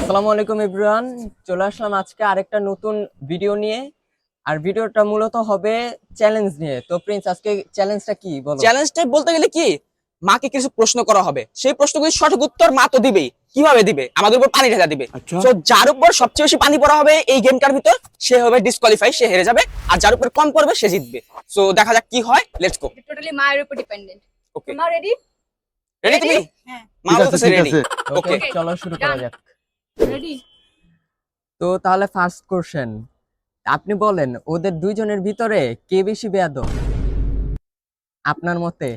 আসসালামু আলাইকুম এভরিওয়ান, চলে আসলাম আজকে আরেকটা নতুন ভিডিও নিয়ে। আর ভিডিওটা মূলত হবে চ্যালেঞ্জ নিয়ে। তো প্রিন্স, আজকে চ্যালেঞ্জটা কি বলো? চ্যালেঞ্জটা বলতে গেলে কি, মাকে কিছু প্রশ্ন করা হবে, সেই প্রশ্নগুলির সঠিক উত্তর মা তো দিবেই। কিভাবে দিবে? আমাদের উপর পানি ঢেলা দিবে। তো যার উপর সবচেয়ে বেশি পানি পড়া হবে এই গেমটার ভিতর, সে হবে ডিসকোয়ালিফাই, সে হেরে যাবে। আর যার উপর কম পড়বে সে জিতবে। সো দেখা যাক কি হয়, লেটস গো। টোটালি মায়ের উপর ডিপেন্ডেন্ট। ওকে, মা রেডি? রেডি তুমি? হ্যাঁ মা বলতেছে রেডি। ওকে, ওকে, চলো শুরু করা যাক। রেডি। তো তাহলে ফার্স্ট কোশ্চেন, আপনি বলেন ওদের দুইজনের ভিতরে কে বেশি বেয়াদব আপনার মতে?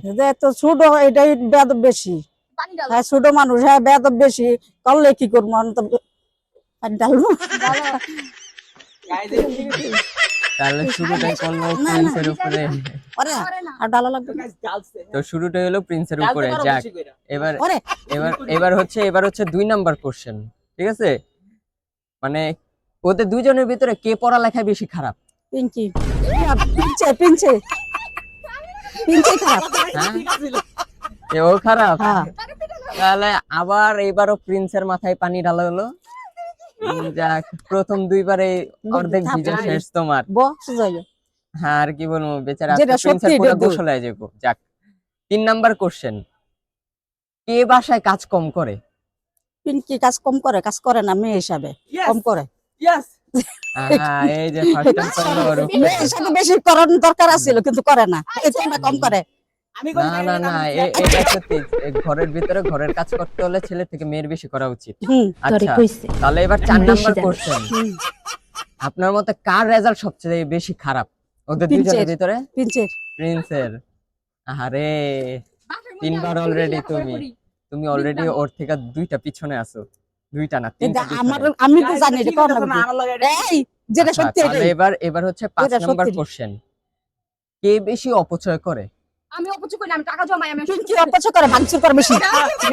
তো ছোট এটাই বেদব বেশি। পানি ডাল। হ্যাঁ, ছোট মানুষ, হ্যাঁ বেদব বেশি। করলে কি করবো, আমি তো পানি ঢালবো। তাহলে শুরুটাই করলো না, না। প্রিন্সের উপরে। ওরে আরে না। আর ডালা লাগবে। তো শুরুটাই হলো প্রিন্সের উপরে। যাক, এবার ওরে এবার এবার হচ্ছে 2 নাম্বার কোশ্চেন। ঠিক আছে, মানে ওদের দুইজনের ভিতরে কে পড়ালেখায় বেশি খারাপ? পিঙ্কি পিঞ্চে পিঞ্চে পিঞ্চে খারাপ। হ্যাঁ, ও খারাপ? হ্যাঁ, তাহলে আবার এবারও প্রিন্সের মাথায় পানি ঢালা হলো। যাক, প্রথম দুইবারে অর্ধেক ভিজা শেষ তোমার। বস যাই। হ্যাঁ, আর কি বলবো, বেচারা যেটা প্রিন্সের সত্যি পুরো এটা দোষ। গোসল হয়ে যাবো। যাক, 3 নাম্বার কোশ্চেন, কে বাসায় কাজ কম করে? পিঙ্কি কাজ কম করে, কাজ করে না মেয়ে হিসাবে কম করে। এই যে ফার্স্ট টাইম করলো। মেয়ে হিসাবে বেশি করার দরকার আছিল কিন্তু করে না, এই জন্য কম করে। না না না, এটা সত্যি। ঘরের ভিতরে ঘরের কাজ করতে হলে ছেলে থেকে মেয়ের বেশি করা উচিত। হুম আচ্ছা, তাহলে এবার 4 নাম্বার কোশ্চেন, হুম, আপনার মতে কার রেজাল্ট সবচেয়ে বেশি খারাপ ওদের দুইজনের ভিতরে? পিঞ্চের। প্রিন্সের। আরে, 3 বার অলরেডি তুমি অলরেডি ওর থেকে 2টা পিছনে আছো। 2টা না, 3টা আমার আমি তো জানি এটা কোন এই যেটা সত্যি তাহলে এটাই। এবার হচ্ছে 5 এটা নাম্বার সত্যি। কোশ্চেন, কে বেশি অপচয় করে? আমি অপচয় করি না, আমি টাকা জমাই। আমি পিঙ্কি অপচয় করে, ভাঙচুর করে বেশি।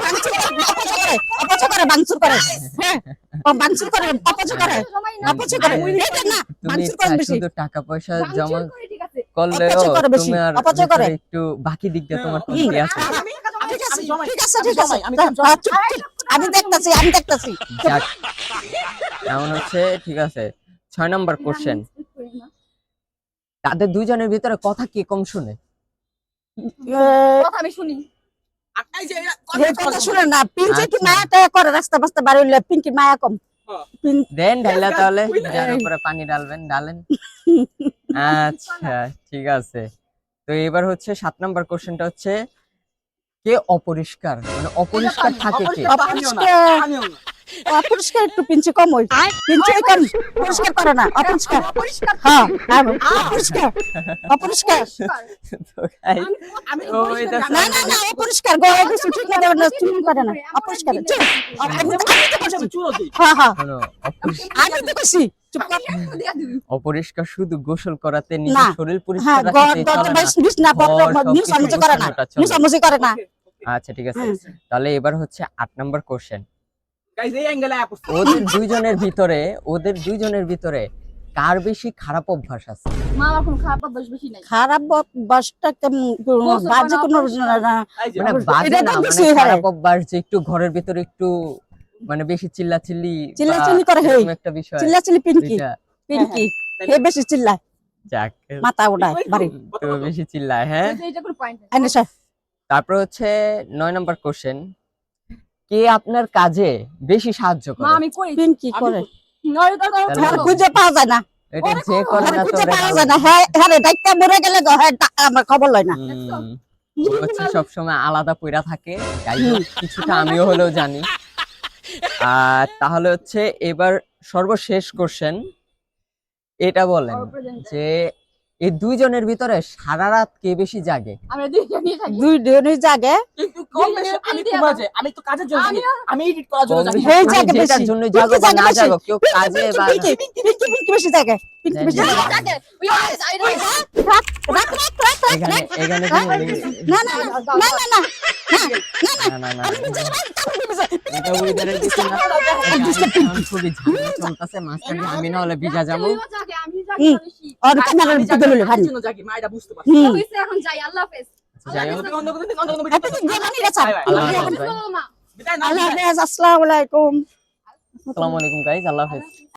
ভাঙচুর করে, অপচয় করে, ভাঙচুর করে। হ্যাঁ, ও ভাঙচুর করে, অপচয় করে, জমাই না। অপচয় করে। এটা না, তুমি ভাঙচুর করে বেশি। শুধু টাকা পয়সা জমা ভাঙচুর করি, ঠিক আছে। করলেও অপচয় করে বেশি, তুমি আর অপচয় করে। ভিতরে একটু বাকি দিক দিয়ে তোমার হুম। কমতি আছে। আমি টাকা জমাই। ঠিক আছে, জমাই। ঠিক আছে, ঠিক আছে। আমি হ্যাঁ, চুপ, চুপ। আমি দেখতাছি, আমি দেখতাছি। যাক, এমন হচ্ছে। ঠিক আছে, 6 নাম্বার কোশ্চেন, তাদের দুইজনের ভিতরে কথা কে কম শুনে? কথা আমি শুনি। এই কথা শুনে না, পিঙ্কি কি মায়া টায়া করে রাস্তা বাস্তা বাড়ি হইলে, পিঙ্কি মায়া কম। দেন ঢাইলা, তাহলে যার উপরে পানি ঢালবেন ঢালেন। আচ্ছা, ঠিক আছে। তো এবার হচ্ছে 7 নাম্বার কোশ্চেনটা হচ্ছে, কে অপরিষ্কার, মানে অপরিষ্কার থাকে কে? অপরিষ্কার একটু পিঞ্চি কম হই। পিঞ্চি কম, পরিষ্কার করে না, অপরিষ্কার। হ্যাঁ, অপরিষ্কার, অপরিষ্কার। তো guys, ও এটা না না না, অপরিষ্কার। গলা কিছু ঠিক না, দেবে না, চুল করে না, অপরিষ্কার। চুপ। আমি তো বলছি। হ্যাঁ হ্যাঁ, শোনো, আমি তো বলছি। চুপ কর। অপরিষ্কার শুধু গোসল করাতে, না। নিজের শরীর পরিষ্কার হ্যাঁ, রাখতে গড় চলে না। বিছনা পত্র ঘর সবকিছু মুছামুছি করে না, গোছানোটা চলে। মুছামুছি করে না। আচ্ছা, ঠিক আছে। তাহলে এবার হচ্ছে 8 নাম্বার কোশ্চেন, গাইস এই অ্যাঙ্গেলে ওদের দুইজনের ভিতরে কার বেশি খারাপ অভ্যাস আছে? মা আমার কোনো খারাপ অভ্যাস বেশি নাই। খারাপ বাসটা কেমন, বাজে কোনো না। মানে বাজে এটা না, তো মানে বেশি হয়। খারাপ অভ্যাস যে একটু ঘরের ভিতরে একটু মানে বেশি চিল্লাচিল্লি চিল্লাচিল্লি করে, বা হেই। এরকম একটা বিষয়। চিল্লাচিল্লি পিঙ্কি, দুইটা। পিঙ্কি হে বেশি চিল্লায়, যাক, মাথা ওঠায় বাড়ি। তো বেশি চিল্লায়। হ্যাঁ, এটা কোনো পয়েন্ট নাই। আইনে স্যার। তারপর হচ্ছে 9 নাম্বার কোশ্চেন, কে আপনার কাজে বেশি সাহায্য মা করে? আমি করি। পিঙ্কি করে। নয় তো করো। তাহলে হ্যাঁ, খুঁজে পাওয়া যায় না, এটা যে করে না তো খুঁজে পাওয়া যায় না। হ্যাঁ হ্যাঁ, ডাক্তার মরে গেলে গো, হ্যাঁ আমার খবর লয় না। হচ্ছে সবসময় আলাদা পইরা থাকে। যাই হোক, কিছুটা আমিও হলেও জানি। আর তাহলে হচ্ছে এবার সর্বশেষ কোশ্চেন, এটা বলেন যে এই দুইজনের ভিতরে সারা রাত কে বেশি জাগে? আমরা দুইজন নিয়ে থাকি। দুই দিনই জাগে। কিন্তু কম বেশি আমি ঘুমাতে, আমি তো কাজের জন্য যাই। আমি এডিট করার জন্য যাই। হয়ে তুমি জাগে যেটার বেশি। জন্য পিঙ্কি জাগো বা জাগে না বেশি। জাগো, কেউ কাজে বা পিঙ্কি পিঙ্কি বেশি জাগে, পিঙ্কি বেশি জানি। জাগে। থাকে। We always I don't রাত রাত রাত রাত এখানে রাত। এখানে না না না না না না না না, আমি বুঝতে পারি, আমি বুঝতে পারি। এটা ওয়েদারের কিছু না। এখন খুবই ঝামেলা চলতেছে, মাঝখানে আমি না হলে ভিজা যাবো। আমি জানি বেশি। আর ক্যামেরার ভিতরে লইলে ভাই। কাজের জন্য যাই, মা এটা বুঝতে পারছে। হুম। হইছে, এখন যাই। আল্লাহ হাফেজ। যাই হোক, অন্য কোনো দিন, অন্য কোনো আপনি কি জানেন এটা স্যার? আল্লাহ হাফেজ ভাই। মা বিদায় না। আল্লাহ হাফেজ, আসসালামু আলাইকুম। আসসালামু আলাইকুম গাইজ, আল্লাহ হাফেজ।